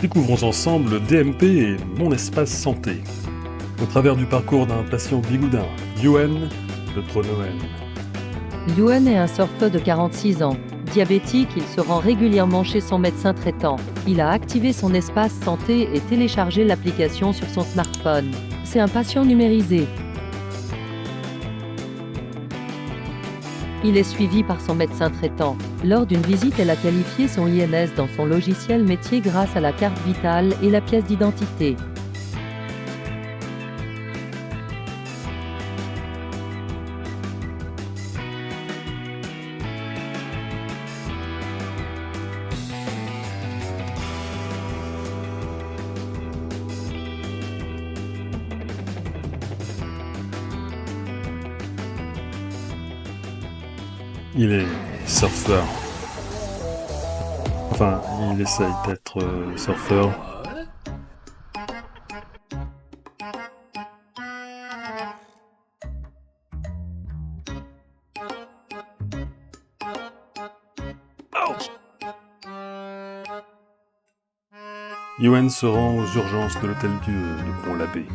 Découvrons ensemble le DMP et mon espace santé. Au travers du parcours d'un patient bigoudin, Yuen de Tronoen. Yuen est un surfeur de 46 ans. Diabétique, il se rend régulièrement chez son médecin traitant. Il a activé son espace santé et téléchargé l'application sur son smartphone. C'est un patient numérisé. Il est suivi par son médecin traitant. Lors d'une visite, elle a qualifié son INS dans son logiciel métier grâce à la carte vitale et la pièce d'identité. Il est surfeur. Enfin, il essaye d'être surfeur. Yuen se rend aux urgences de l'Hôtel-Dieu de Pont-l'Abbé.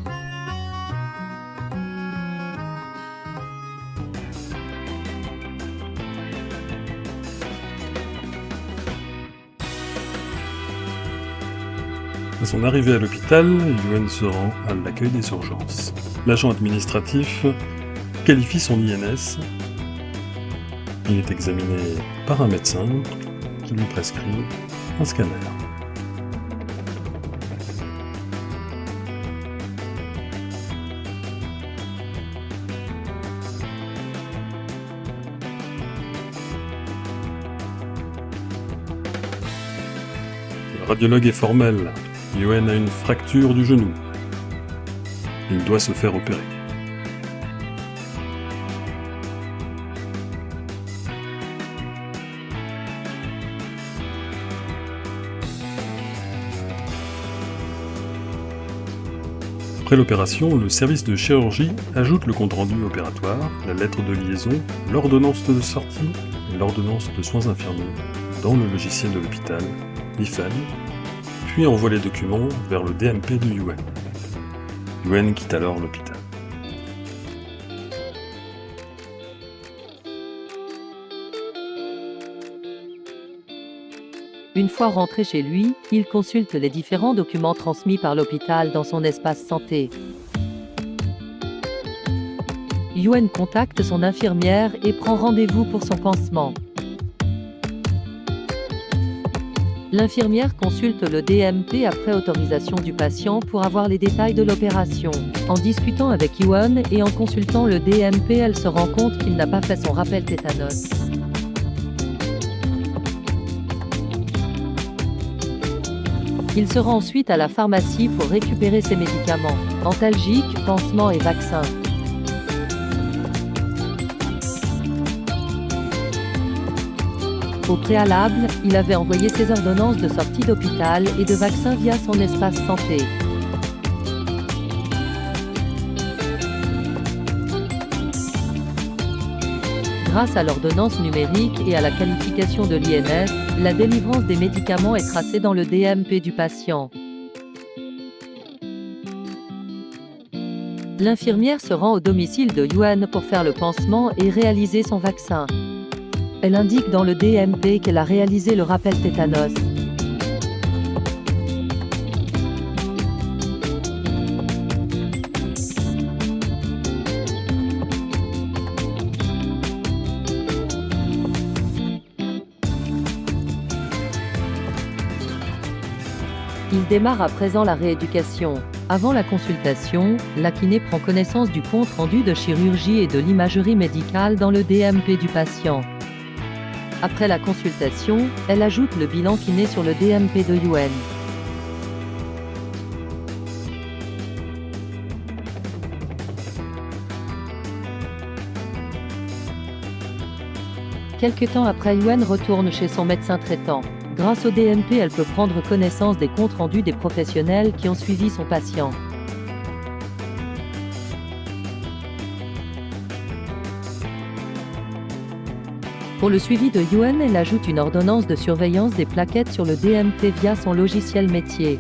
À son arrivée à l'hôpital, Yuen se rend à l'accueil des urgences. L'agent administratif qualifie son INS. Il est examiné par un médecin qui lui prescrit un scanner. Le radiologue est formel. Yuen a une fracture du genou. Il doit se faire opérer. Après l'opération, le service de chirurgie ajoute le compte-rendu opératoire, la lettre de liaison, l'ordonnance de sortie et l'ordonnance de soins infirmiers dans le logiciel de l'hôpital, l'IFAN, puis envoie les documents vers le DMP de Yuen. Yuen quitte alors l'hôpital. Une fois rentré chez lui, il consulte les différents documents transmis par l'hôpital dans son espace santé. Yuen contacte son infirmière et prend rendez-vous pour son pansement. L'infirmière consulte le DMP après autorisation du patient pour avoir les détails de l'opération. En discutant avec Yuen et en consultant le DMP, elle se rend compte qu'il n'a pas fait son rappel tétanos. Il se rend ensuite à la pharmacie pour récupérer ses médicaments, antalgiques, pansements et vaccins. Au préalable, il avait envoyé ses ordonnances de sortie d'hôpital et de vaccins via son espace santé. Grâce à l'ordonnance numérique et à la qualification de l'INS, la délivrance des médicaments est tracée dans le DMP du patient. L'infirmière se rend au domicile de Yuen pour faire le pansement et réaliser son vaccin. Elle indique dans le DMP qu'elle a réalisé le rappel tétanos. Il démarre à présent la rééducation. Avant la consultation, la kiné prend connaissance du compte-rendu de chirurgie et de l'imagerie médicale dans le DMP du patient. Après la consultation, elle ajoute le bilan kiné sur le DMP de Yuen. Quelque temps après, Yuen retourne chez son médecin traitant. Grâce au DMP, elle peut prendre connaissance des comptes rendus des professionnels qui ont suivi son patient. Pour le suivi de Yuen, elle ajoute une ordonnance de surveillance des plaquettes sur le DMP via son logiciel métier.